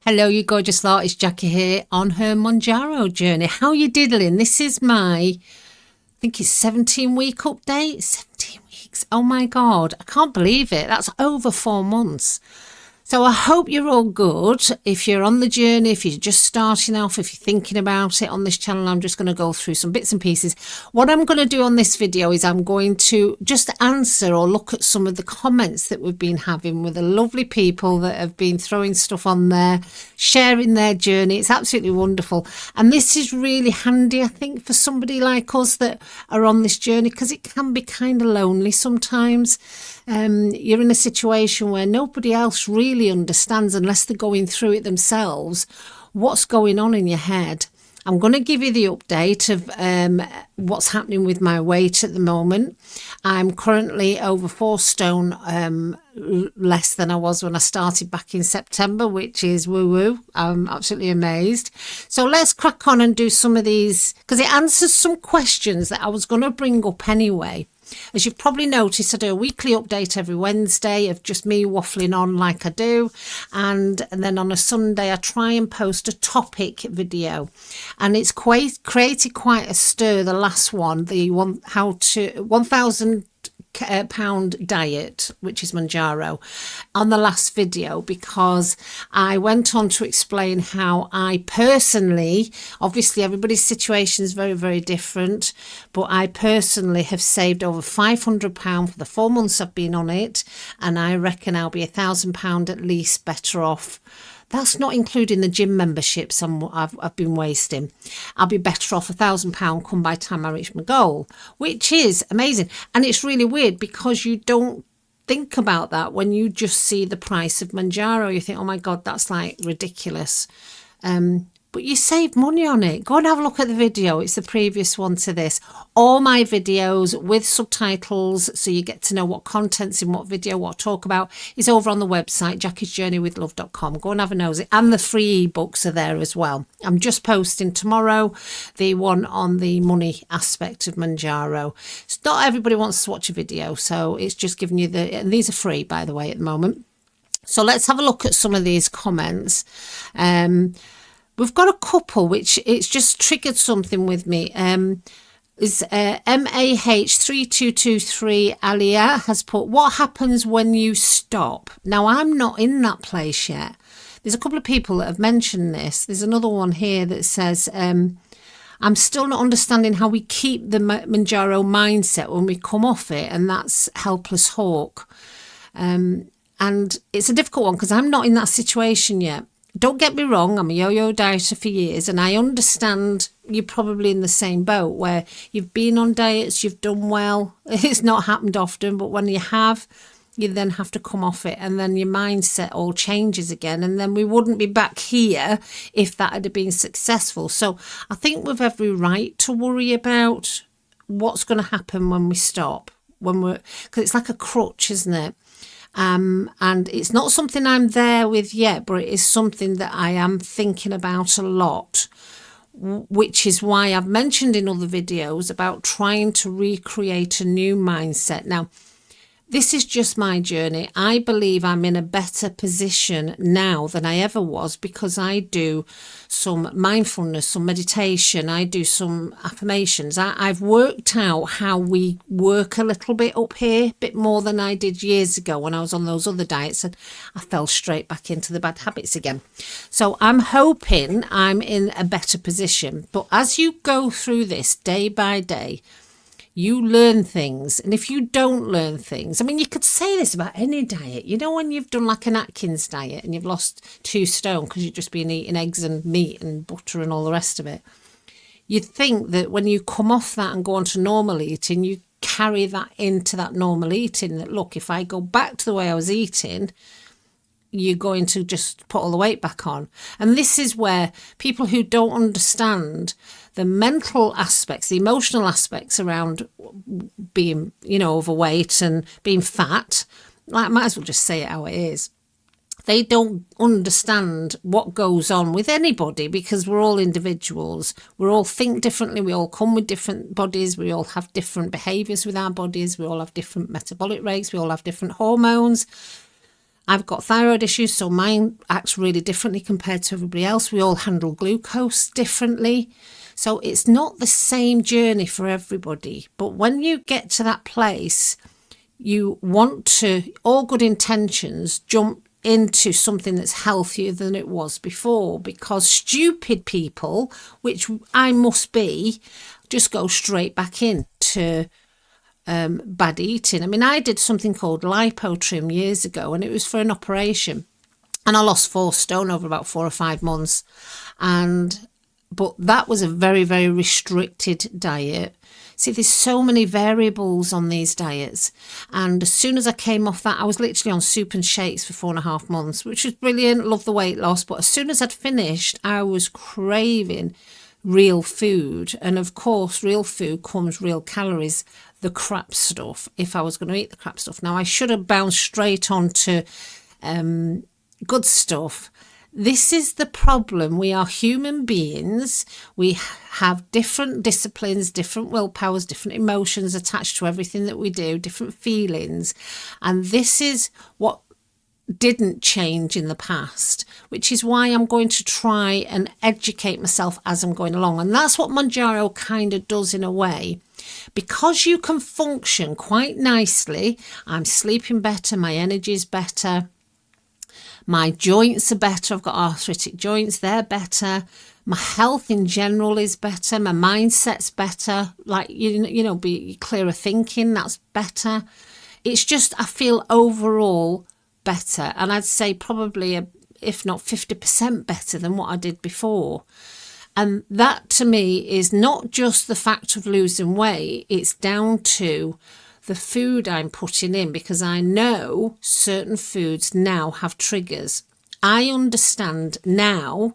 Hello, you gorgeous lot. It's Jackie here on her Monjaro journey. How you diddling? This is my, I think it's 17-week update. 17 weeks. Oh my God. I can't believe it. That's over 4 months. So I hope you're all good. If you're on the journey, if you're just starting off, if you're thinking about it on this channel, I'm just going to go through some bits and pieces. What I'm going to do on this video is I'm going to just answer or look at some of the comments that we've been having with the lovely people that have been throwing stuff on there, sharing their journey. It's absolutely wonderful. And this is really handy, I think, for somebody like us that are on this journey, because it can be kind of lonely sometimes. You're in a situation where nobody else really understands, unless they're going through it themselves, what's going on in your head. I'm going to give you the update of what's happening with my weight at the moment. I'm currently over 4 stone less than I was when I started back in September, which is woo-woo. I'm absolutely amazed. So let's crack on and do some of these, because it answers some questions that I was going to bring up anyway. As you've probably noticed, I do a weekly update every Wednesday of just me waffling on like I do, and then on a Sunday I try and post a topic video, and it's created quite a stir, the last one, the 1,000 pound diet, which is Monjaro, on the last video, because I went on to explain how I personally, obviously everybody's situation is very, very different, but I personally have saved over £500 for the 4 months I've been on it, and I reckon I'll be £1,000 at least better off. That's not including the gym memberships I've been wasting. I'll be better off £1,000 come by the time I reach my goal, which is amazing. And it's really weird because you don't think about that when you just see the price of Monjaro. You think, oh my God, that's like ridiculous. But you save money on it. Go and have a look at the video. It's the previous one to this. All my videos with subtitles, so you get to know what content's in what video, what I talk about, is over on the website, jackiesjourneywithlove.com. Go and have a nosy. And the free ebooks are there as well. I'm just posting tomorrow the one on the money aspect of Monjaro. So not everybody wants to watch a video, so it's just giving you and these are free, by the way, at the moment. So let's have a look at some of these comments. We've got a couple which it's just triggered something with me. Is MAH3223 Alia has put, what happens when you stop? Now, I'm not in that place yet. There's a couple of people that have mentioned this. There's another one here that says, I'm still not understanding how we keep the Monjaro mindset when we come off it, and that's helpless hawk. And it's a difficult one because I'm not in that situation yet. Don't get me wrong, I'm a yo-yo dieter for years, and I understand you're probably in the same boat where you've been on diets, you've done well. It's not happened often, but when you have, you then have to come off it, and then your mindset all changes again, and then we wouldn't be back here if that had been successful. So I think we've every right to worry about what's going to happen when we stop, because it's like a crutch, isn't it? And it's not something I'm there with yet, but it is something that I am thinking about a lot, which is why I've mentioned in other videos about trying to recreate a new mindset. Now, this is just my journey. I believe I'm in a better position now than I ever was because I do some mindfulness, some meditation. I do some affirmations. I've worked out how we work a little bit up here, a bit more than I did years ago when I was on those other diets, and I fell straight back into the bad habits again. So I'm hoping I'm in a better position. But as you go through this day by day, you learn things, and if you don't learn things, I mean, you could say this about any diet. You know, when you've done like an Atkins diet and you've lost 2 stone because you've just been eating eggs and meat and butter and all the rest of it, you'd think that when you come off that and go on to normal eating, you carry that into that normal eating, that look, if I go back to the way I was eating, you're going to just put all the weight back on. And this is where people who don't understand the mental aspects, the emotional aspects around being, overweight and being fat, I might as well just say it how it is. They don't understand what goes on with anybody because we're all individuals. We all think differently. We all come with different bodies. We all have different behaviours with our bodies. We all have different metabolic rates. We all have different hormones. I've got thyroid issues, so mine acts really differently compared to everybody else. We all handle glucose differently. So it's not the same journey for everybody. But when you get to that place, you want to, all good intentions, jump into something that's healthier than it was before, because stupid people, which I must be, just go straight back into bad eating. I mean, I did something called lipotrim years ago, and it was for an operation, and I lost 4 stone over about 4 or 5 months. But that was a very, very restricted diet. See, there's so many variables on these diets. And as soon as I came off that, I was literally on soup and shakes for 4.5 months, which was brilliant. Love the weight loss. But as soon as I'd finished, I was craving real food. And of course, real food comes real calories, the crap stuff, if I was going to eat the crap stuff. Now, I should have bounced straight on to good stuff. This is the problem. We are human beings. We have different disciplines, different willpowers, different emotions attached to everything that we do, different feelings. And this is what didn't change in the past, which is why I'm going to try and educate myself as I'm going along. And that's what Monjaro kind of does in a way. Because you can function quite nicely. I'm sleeping better, my energy is better. My joints are better. I've got arthritic joints. They're better. My health in general is better. My mindset's better. Like, be clearer thinking. That's better. It's just, I feel overall better. And I'd say probably, if not 50% better than what I did before. And that to me is not just the fact of losing weight. It's down to the food I'm putting in, because I know certain foods now have triggers. I understand now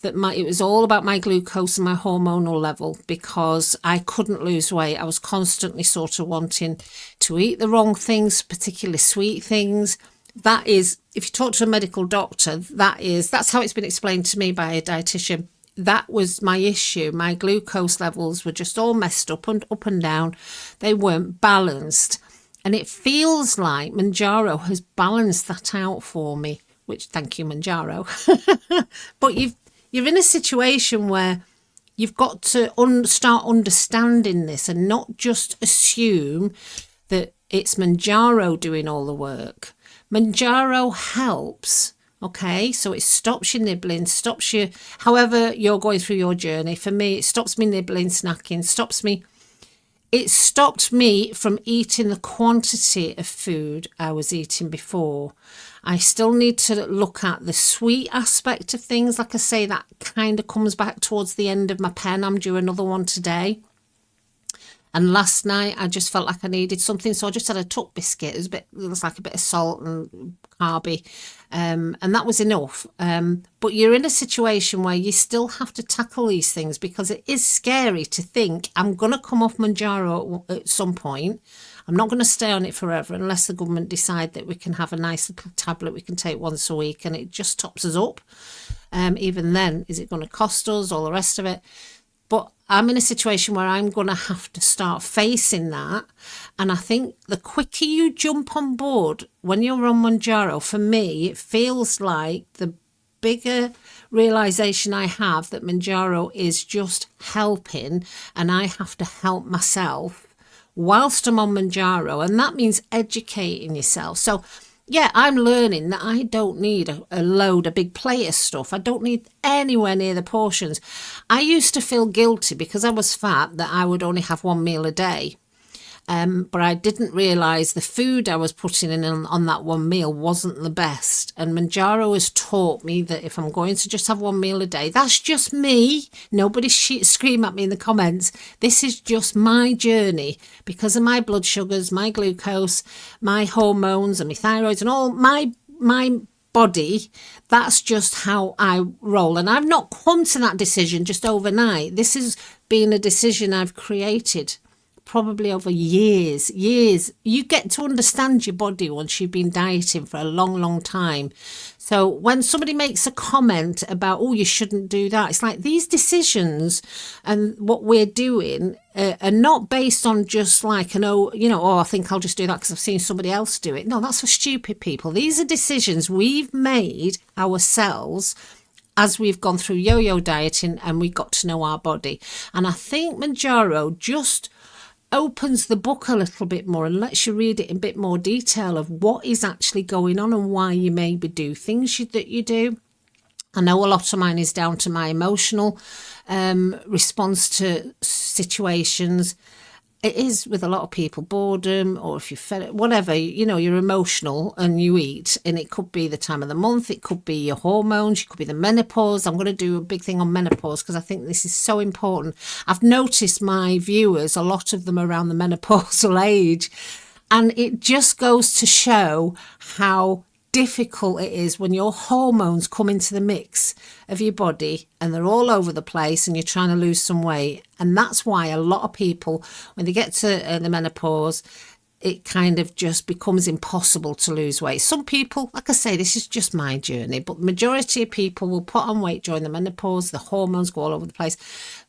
that it was all about my glucose and my hormonal level, because I couldn't lose weight. I was constantly sort of wanting to eat the wrong things, particularly sweet things. That is, if you talk to a medical doctor, that's how it's been explained to me by a dietitian. That was my issue. My glucose levels were just all messed up and up and down. They weren't balanced. And it feels like Monjaro has balanced that out for me, which, thank you, Monjaro. But you're in a situation where you've got to start understanding this and not just assume that it's Monjaro doing all the work. Monjaro helps. Okay, so it stops you nibbling, stops you, however you're going through your journey. For me, it stops me nibbling, snacking, it stopped me from eating the quantity of food I was eating before. I still need to look at the sweet aspect of things. Like I say, that kind of comes back towards the end of my pen. I'm due another one today. And last night I just felt like I needed something, so I just had a tuck biscuit. It was like a bit of salt and carby, and that was enough. But you're in a situation where you still have to tackle these things, because it is scary to think I'm going to come off Monjaro at some point. I'm not going to stay on it forever unless the government decide that we can have a nice little tablet we can take once a week and it just tops us up. Even then, is it going to cost us, all the rest of it? But I'm in a situation where I'm going to have to start facing that. And I think the quicker you jump on board when you're on Monjaro, for me, it feels like the bigger realization I have that Monjaro is just helping, and I have to help myself whilst I'm on Monjaro. And that means educating yourself. So yeah, I'm learning that I don't need a big plate of stuff. I don't need anywhere near the portions. I used to feel guilty because I was fat that I would only have 1 meal a day. But I didn't realise the food I was putting in on that 1 meal wasn't the best. And Monjaro has taught me that if I'm going to just have 1 meal a day, that's just me. Nobody scream at me in the comments. This is just my journey because of my blood sugars, my glucose, my hormones and my thyroid and all my body. That's just how I roll. And I've not come to that decision just overnight. This has been a decision I've created probably over years. You get to understand your body once you've been dieting for a long time. So when somebody makes a comment about, oh, you shouldn't do that, it's like these decisions and what we're doing are not based on just like I think I'll just do that because I've seen somebody else do it. No, that's for stupid people. These are decisions we've made ourselves as we've gone through yo-yo dieting and we got to know our body. And I think Monjaro just opens the book a little bit more and lets you read it in a bit more detail of what is actually going on and why you maybe do things that you do. I know a lot of mine is down to my emotional response to situations. It is with a lot of people, boredom, or if you fed it, whatever, you're emotional and you eat, and it could be the time of the month, it could be your hormones, it could be the menopause. I'm going to do a big thing on menopause because I think this is so important. I've noticed my viewers, a lot of them around the menopausal age, and it just goes to show how difficult it is when your hormones come into the mix of your body and they're all over the place and you're trying to lose some weight. And that's why a lot of people, when they get to the menopause, it kind of just becomes impossible to lose weight. Some people, like I say, this is just my journey, but the majority of people will put on weight during the menopause. The hormones go all over the place.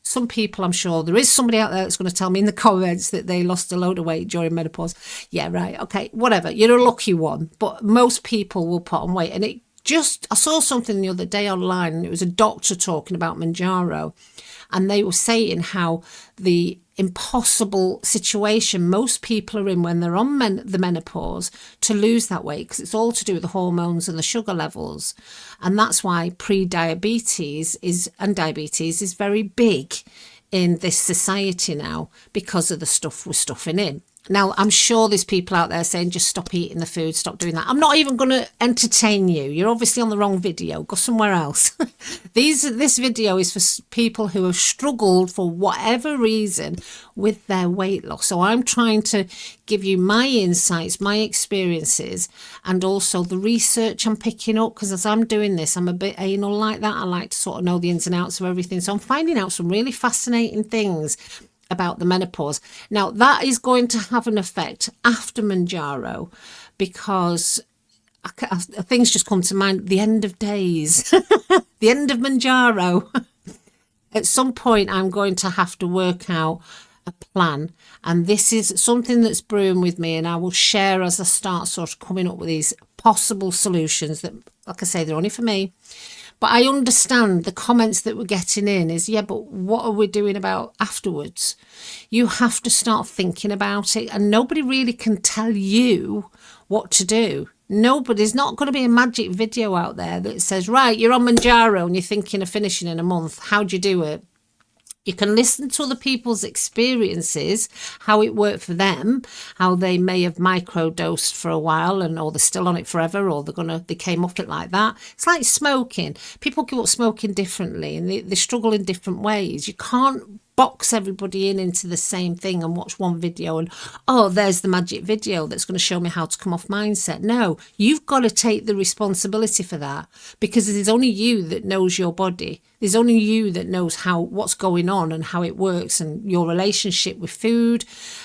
Some people, I'm sure there is somebody out there that's going to tell me in the comments that they lost a load of weight during menopause. Yeah, right. Okay, whatever. You're a lucky one. But most people will put on weight. And I saw something the other day online, and it was a doctor talking about Mounjaro. And they were saying how the impossible situation most people are in when they're on the menopause to lose that weight, because it's all to do with the hormones and the sugar levels. And that's why pre-diabetes and diabetes is very big in this society now because of the stuff we're stuffing in. Now, I'm sure there's people out there saying, just stop eating the food, stop doing that. I'm not even going to entertain you. You're obviously on the wrong video. Go somewhere else. This video is for people who have struggled for whatever reason with their weight loss. So I'm trying to give you my insights, my experiences, and also the research I'm picking up, because as I'm doing this, I'm a bit anal like that. I like to sort of know the ins and outs of everything. So I'm finding out some really fascinating things about the menopause. Now, that is going to have an effect after Monjaro, because things just come to mind. The end of days, the end of Monjaro. At some point, I'm going to have to work out a plan, and this is something that's brewing with me, and I will share as I start sort of coming up with these possible solutions that, like I say, they're only for me. But I understand the comments that we're getting in is, yeah, but what are we doing about afterwards? You have to start thinking about it, and nobody really can tell you what to do. There's not going to be a magic video out there that says, right, you're on Monjaro and you're thinking of finishing in a month. How'd you do it? You can listen to other people's experiences, how it worked for them, how they may have microdosed for a while or they're still on it forever, or they came off it like that. It's like smoking. People give up smoking differently and they struggle in different ways. You can't box everybody into the same thing and watch one video and, oh, there's the magic video that's going to show me how to come off mindset. No, you've got to take the responsibility for that, because it is only you that knows your body. There's only you that knows what's going on and how it works, and your relationship with food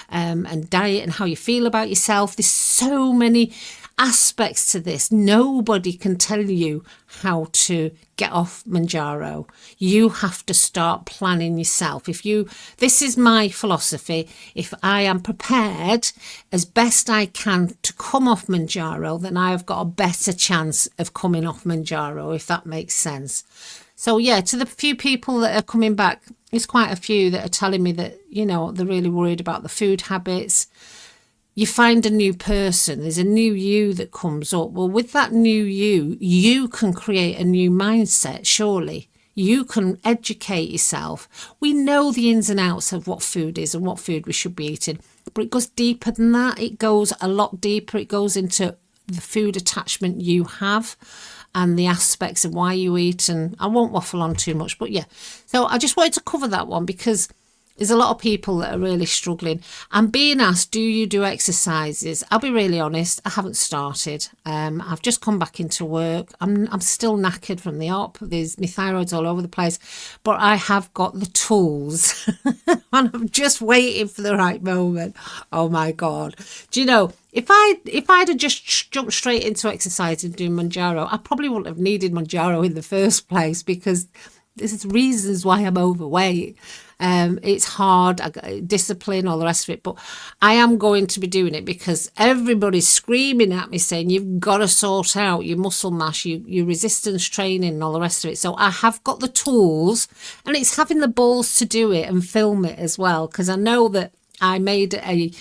and diet and how you feel about yourself. There's so many aspects to this. Nobody can tell you how to get off Monjaro. You have to start planning yourself. This is my philosophy. If I am prepared as best I can to come off Monjaro, then I have got a better chance of coming off Monjaro, if that makes sense. So yeah, to the few people that are coming back, there's quite a few that are telling me that, they're really worried about the food habits. You find a new person, there's a new you that comes up. Well, with that new you can create a new mindset, surely. You can educate yourself. We know the ins and outs of what food is and what food we should be eating, but it goes deeper than that. It goes a lot deeper. It goes into the food attachment you have and the aspects of why you eat. And I won't waffle on too much, but yeah. So I just wanted to cover that one, because there's a lot of people that are really struggling. I'm being asked, do you do exercises? I'll be really honest, I haven't started. I've just come back into work. I'm still knackered from the op. There's my thyroid's all over the place, but I have got the tools and I'm just waiting for the right moment. Oh my God. Do you know, if I'd have just jumped straight into exercise and doing Monjaro, I probably wouldn't have needed Monjaro in the first place, because there's reasons why I'm overweight. It's hard, I got discipline, all the rest of it. But I am going to be doing it because everybody's screaming at me saying you've got to sort out your muscle mass, your resistance training and all the rest of it. So I have got the tools, and it's having the balls to do it and film it as well, because I know that I made a,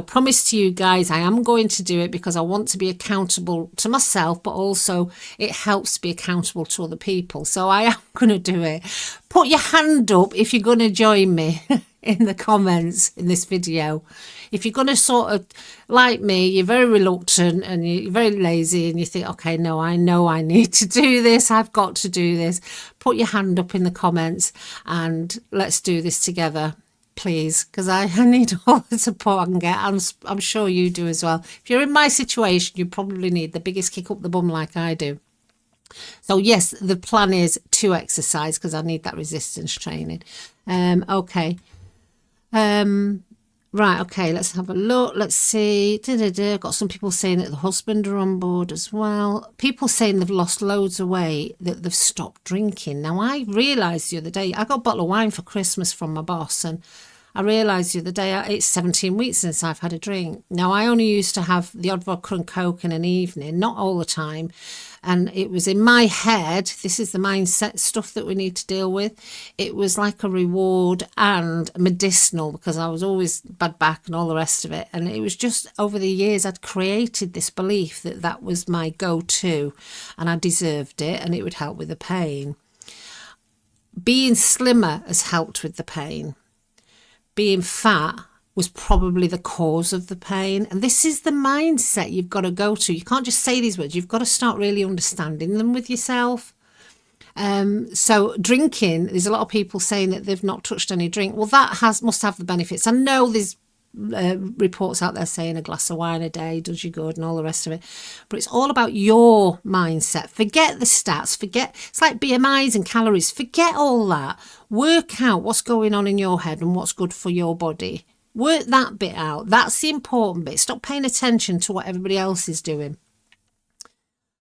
promise to you guys. I am going to do it because I want to be accountable to myself, but also it helps to be accountable to other people. So I am going to do it. Put your hand up if you're going to join me in the comments in this video. If you're going to sort of, like me, you're very reluctant and you're very lazy and you think, okay, no, I know I need to do this. I've got to do this. Put your hand up in the comments and let's do this together. Please, because I need all the support I can get. I'm sure you do as well. If you're in my situation, you probably need the biggest kick up the bum like I do. So yes, the plan is to exercise because I need that resistance training. Okay. Right, okay, let's have a look. Let's see. Got some people saying that the husband are on board as well. People saying they've lost loads of weight, that they've stopped drinking. Now, I realised the other day, I got a bottle of wine for Christmas from my boss, and I realised the other day it's 17 weeks since I've had a drink. Now, I only used to have the odd vodka and Coke in an evening, not all the time. And it was in my head, this is the mindset stuff that we need to deal with. It was like a reward and medicinal, because I was always bad back and all the rest of it. And it was just over the years I'd created this belief that that was my go-to and I deserved it and it would help with the pain. Being slimmer has helped with the pain. Being fat was probably the cause of the pain. And this is the mindset you've got to go to. You can't just say these words. You've got to start really understanding them with yourself. So drinking, there's a lot of people saying that they've not touched any drink. Well, that must have the benefits. I know there's reports out there saying a glass of wine a day does you good and all the rest of it. But it's all about your mindset. Forget the stats. It's like BMIs and calories. Forget all that. Work out what's going on in your head and what's good for your body. Work that bit out. That's the important bit. Stop paying attention to what everybody else is doing.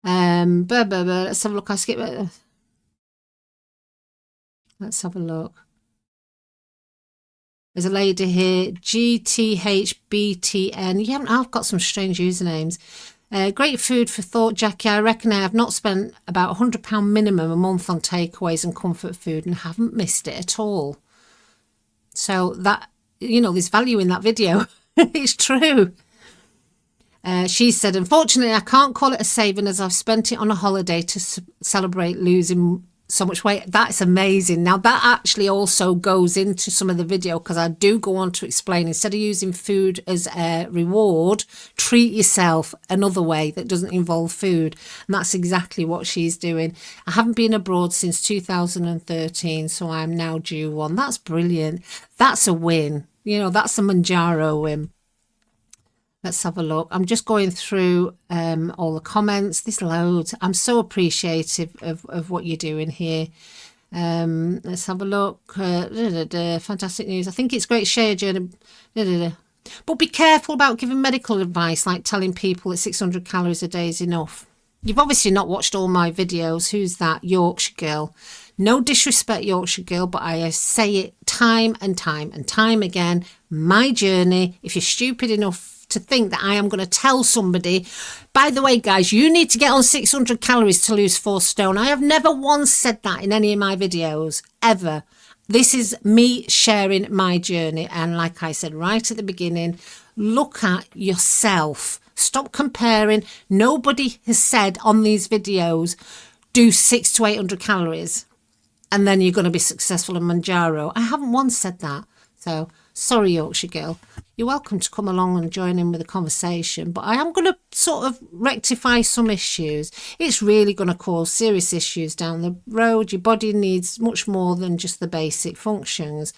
Let's have a look. Let's have a look. There's a lady here, GTHBTN. Yeah, I've got some strange usernames. Great food for thought, Jackie. I reckon I have not spent about £100 minimum a month on takeaways and comfort food and haven't missed it at all. So that, there's value in that video. It's true. She said, unfortunately, I can't call it a saving as I've spent it on a holiday to celebrate losing so much weight. That's amazing. Now, that actually also goes into some of the video, because I do go on to explain, instead of using food as a reward, treat yourself another way that doesn't involve food. And that's exactly what she's doing. I haven't been abroad since 2013, so I'm now due one. That's brilliant. That's a win. That's a Monjaro win. Let's have a look. I'm just going through all the comments. There's loads. I'm so appreciative of what you're doing here. Let's have a look. Fantastic news. I think it's great. Share your journey. But be careful about giving medical advice, like telling people that 600 calories a day is enough. You've obviously not watched all my videos. Who's that? Yorkshire girl. No disrespect, Yorkshire girl, but I say it time and time and time again. My journey. If you're stupid enough to think that I am going to tell somebody, by the way, guys, you need to get on 600 calories to lose 4 stone. I have never once said that in any of my videos, ever. This is me sharing my journey. And like I said right at the beginning, look at yourself. Stop comparing. Nobody has said on these videos, do 600 to 800 calories and then you're going to be successful in Monjaro. I haven't once said that. So sorry, Yorkshire girl. You're welcome to come along and join in with the conversation, but I am going to sort of rectify some issues. It's really going to cause serious issues down the road. Your body needs much more than just the basic functions.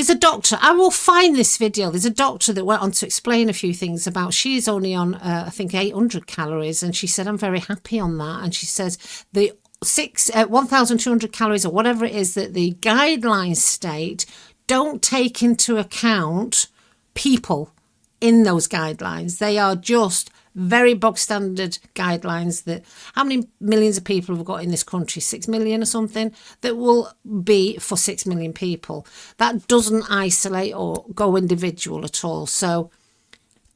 There's a doctor, I will find this video. There's a doctor that went on to explain a few things about, she's only on, I think 800 calories. And she said, I'm very happy on that. And she says the 1,200 calories or whatever it is that the guidelines state don't take into account people in those guidelines. They are just very bog standard guidelines that how many millions of people have we got in this country? 6 million or something, that will be for 6 million people. That doesn't isolate or go individual at all. So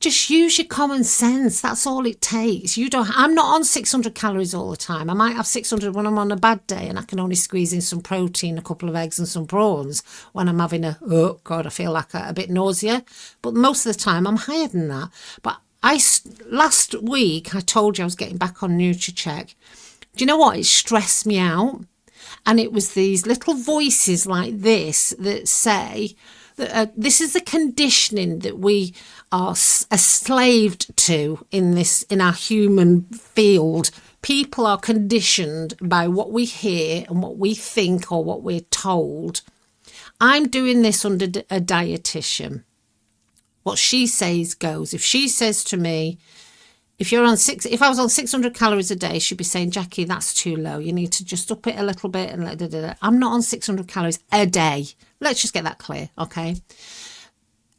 just use your common sense. That's all it takes. I'm not on 600 calories all the time. I might have 600 when I'm on a bad day and I can only squeeze in some protein, a couple of eggs and some prawns when I'm having oh God, I feel like a bit nausea. But most of the time I'm higher than that. But last week I told you I was getting back on NutriCheck. Do you know what? It stressed me out. And it was these little voices like this that say that this is the conditioning that we are enslaved to in our human field. People are conditioned by what we hear and what we think or what we're told. I'm doing this under a dietitian. What she says goes. If she says to me, if I was on 600 calories a day, she'd be saying, Jackie, that's too low. You need to just up it a little bit. And I'm not on 600 calories a day. Let's just get that clear, okay?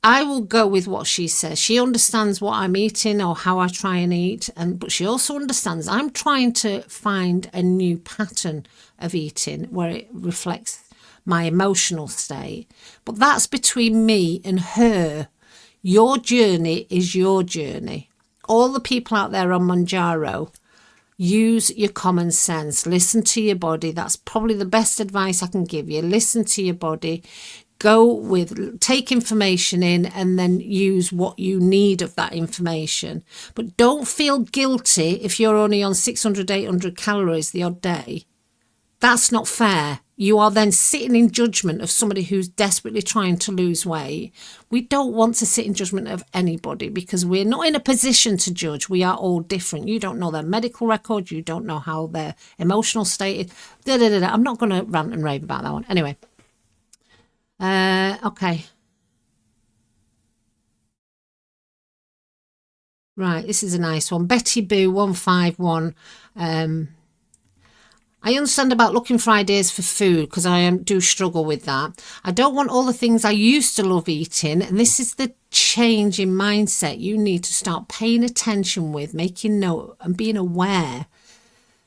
I will go with what she says. She understands what I'm eating or how I try and eat, but she also understands I'm trying to find a new pattern of eating where it reflects my emotional state. But that's between me and her. Your journey is your journey. All the people out there on Monjaro, use your common sense. Listen to your body. That's probably the best advice I can give you. Listen to your body. Take information in and then use what you need of that information. But don't feel guilty if you're only on 600, 800 calories the odd day. That's not fair. You are then sitting in judgment of somebody who's desperately trying to lose weight. We don't want to sit in judgment of anybody because we're not in a position to judge. We are all different. You don't know their medical record. You don't know how their emotional state is. I'm not going to rant and rave about that one. Anyway. Okay. Right, this is a nice one. Betty Boo 151. I understand about looking for ideas for food because I do struggle with that. I don't want all the things I used to love eating, and this is the change in mindset you need to start paying attention with, making note and being aware.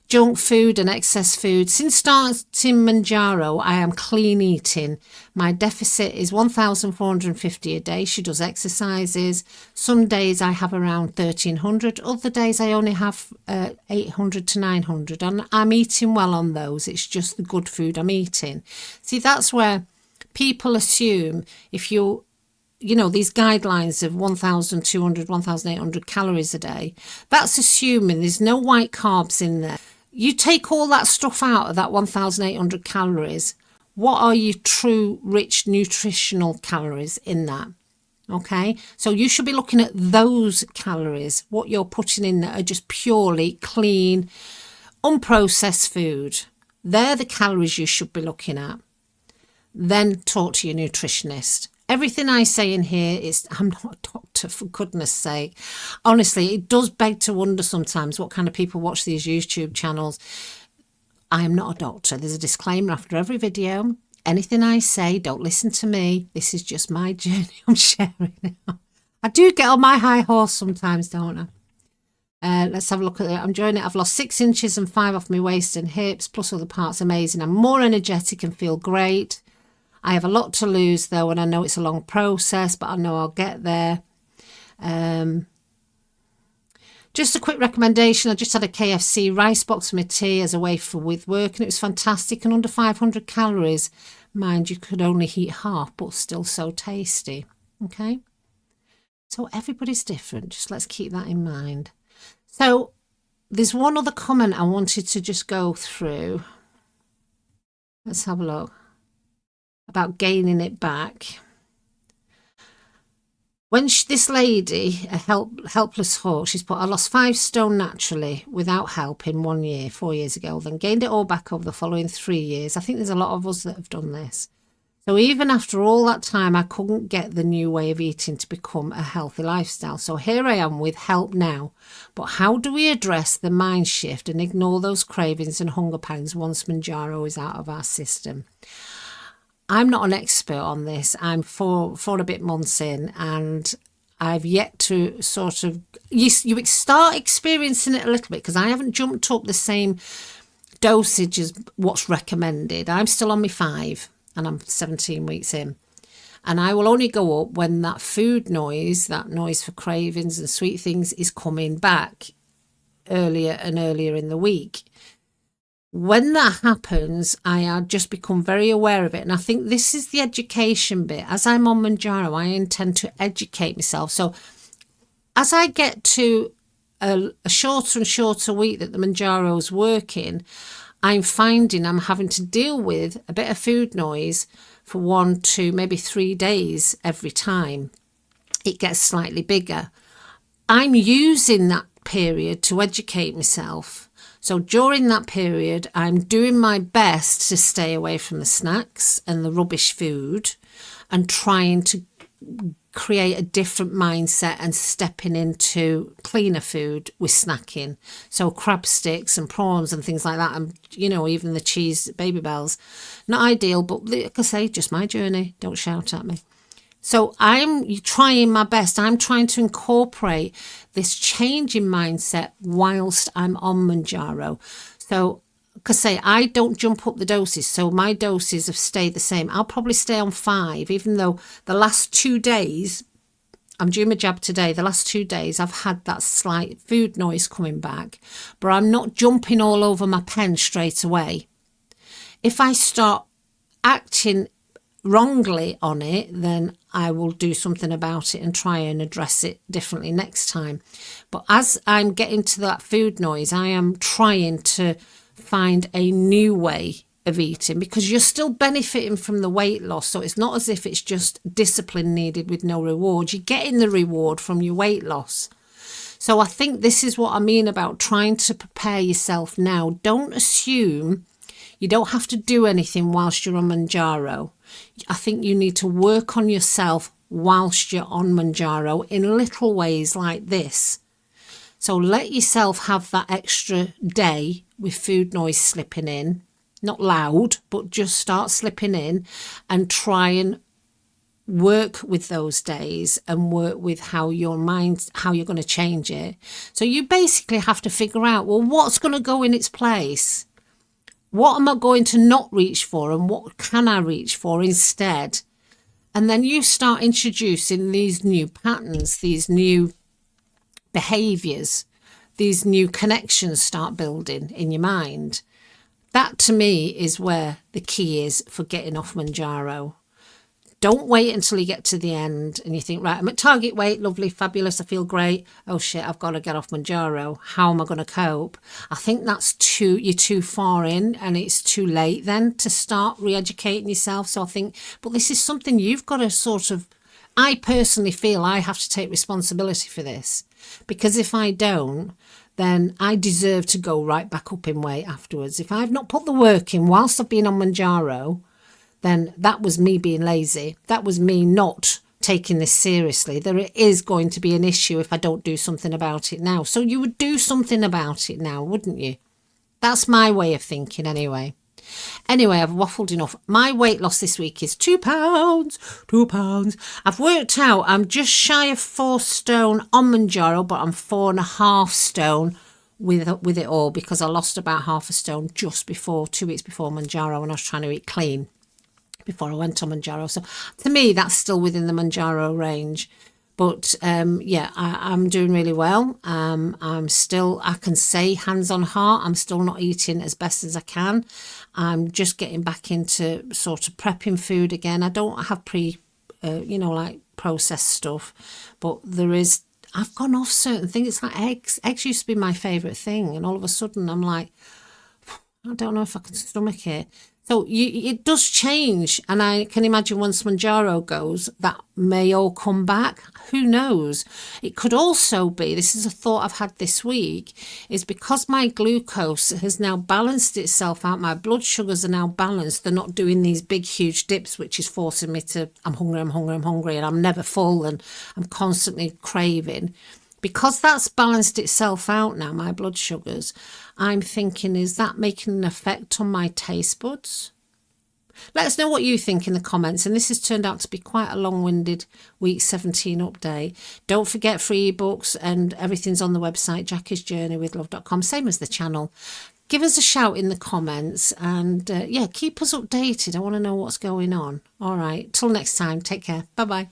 Junk food and excess food. Since starting Mounjaro, I am clean eating. My deficit is 1,450 a day. She does exercises. Some days I have around 1,300. Other days I only have 800 to 900. And I'm eating well on those. It's just the good food I'm eating. See, that's where people assume if these guidelines of 1,200, 1,800 calories a day, that's assuming there's no white carbs in there. You take all that stuff out of that 1,800 calories, what are your true rich nutritional calories in that? Okay, so you should be looking at those calories, what you're putting in that are just purely clean, unprocessed food. They're the calories you should be looking at. Then talk to your nutritionist. Everything I say in here I'm not a doctor, for goodness sake. Honestly, it does beg to wonder sometimes what kind of people watch these YouTube channels. I am not a doctor. There's a disclaimer after every video. Anything I say, don't listen to me. This is just my journey I'm sharing now. I do get on my high horse sometimes, don't I? Let's have a look at it. I'm enjoying it. I've lost 6 inches and 5 off my waist and hips, plus other parts. Amazing. I'm more energetic and feel great. I have a lot to lose though, and I know it's a long process, but I know I'll get there. Just a quick recommendation. I just had a KFC rice box for my tea as a way with work, and it was fantastic and under 500 calories. Mind you, could only eat half, but still so tasty. Okay. So everybody's different. Just let's keep that in mind. So there's one other comment I wanted to just go through. Let's have a look. About gaining it back. When this lady, a helpless horse, she's put, I lost 5 stone naturally without help in 1 year, 4 years ago, then gained it all back over the following 3 years. I think there's a lot of us that have done this. So even after all that time, I couldn't get the new way of eating to become a healthy lifestyle. So here I am with help now. But how do we address the mind shift and ignore those cravings and hunger pangs once Monjaro is out of our system? I'm not an expert on this. I'm four and a bit months in, and I've yet to sort of, you start experiencing it a little bit, because I haven't jumped up the same dosage as what's recommended. I'm still on my 5 and I'm 17 weeks in. And I will only go up when that food noise, that noise for cravings and sweet things, is coming back earlier and earlier in the week. When that happens, I just become very aware of it. And I think this is the education bit. As I'm on Monjaro, I intend to educate myself. So as I get to a shorter and shorter week that the Monjaro is working, I'm finding I'm having to deal with a bit of food noise for 1 to maybe 3 days every time it gets slightly bigger. I'm using that period to educate myself. So during that period, I'm doing my best to stay away from the snacks and the rubbish food, and trying to create a different mindset and stepping into cleaner food with snacking. So crab sticks and prawns and things like that, and even the cheese baby bells. Not ideal, but like I say, just my journey. Don't shout at me. So I'm trying my best. I'm trying to incorporate this change in mindset whilst I'm on Monjaro. So, like I say, I don't jump up the doses. So my doses have stayed the same. I'll probably stay on 5, even though the last 2 days, I'm due my jab today. The last 2 days, I've had that slight food noise coming back, but I'm not jumping all over my pen straight away. If I start acting wrongly on it, then I will do something about it and try and address it differently next time. But as I'm getting to that food noise, I am trying to find a new way of eating, because you're still benefiting from the weight loss. So it's not as if it's just discipline needed with no reward. You're getting the reward from your weight loss. So I think this is what I mean about trying to prepare yourself now. Don't assume you don't have to do anything whilst you're on Monjaro. I think you need to work on yourself whilst you're on Monjaro in little ways like this. So let yourself have that extra day with food noise slipping in. Not loud, but just start slipping in, and try and work with those days and work with how you're going to change it. So you basically have to figure out, well, what's going to go in its place? What am I going to not reach for, and what can I reach for instead? And then you start introducing these new patterns, these new behaviours, these new connections start building in your mind. That to me is where the key is for getting off Monjaro. Don't wait until you get to the end and you think, right, I'm at target weight, lovely, fabulous, I feel great. Oh shit, I've got to get off Monjaro. How am I going to cope? I think you're too far in, and it's too late then to start re-educating yourself. So I think, but this is something you've got to I personally feel I have to take responsibility for this, because if I don't, then I deserve to go right back up in weight afterwards. If I've not put the work in whilst I've been on Monjaro, then that was me being lazy. That was me not taking this seriously. There is going to be an issue if I don't do something about it now. So you would do something about it now, wouldn't you? That's my way of thinking anyway. Anyway, I've waffled enough. My weight loss this week is 2 pounds. 2 pounds. I've worked out I'm just shy of 4 stone on Monjaro, but I'm 4.5 stone with it all, because I lost about half a stone just before 2 weeks before Monjaro, when I was trying to eat clean before I went on Monjaro. So to me, that's still within the Monjaro range. But I'm doing really well. I'm still, I can say hands on heart, I'm still not eating as best as I can. I'm just getting back into sort of prepping food again. I don't have processed stuff, but I've gone off certain things. It's like eggs. Eggs used to be my favourite thing, and all of a sudden I'm like, I don't know if I can stomach it. So it does change, and I can imagine once Monjaro goes, that may all come back. Who knows? It could also be, this is a thought I've had this week, is because my glucose has now balanced itself out, my blood sugars are now balanced, they're not doing these big, huge dips, which is forcing me to, I'm hungry, and I'm never full, and I'm constantly craving. Because that's balanced itself out now, my blood sugars, I'm thinking, is that making an effect on my taste buds? Let us know what you think in the comments. And this has turned out to be quite a long-winded week 17 update. Don't forget free ebooks and everything's on the website, jackiesjourneywithlove.com, same as the channel. Give us a shout in the comments and yeah, keep us updated. I want to know what's going on. All right, till next time, take care. Bye-bye.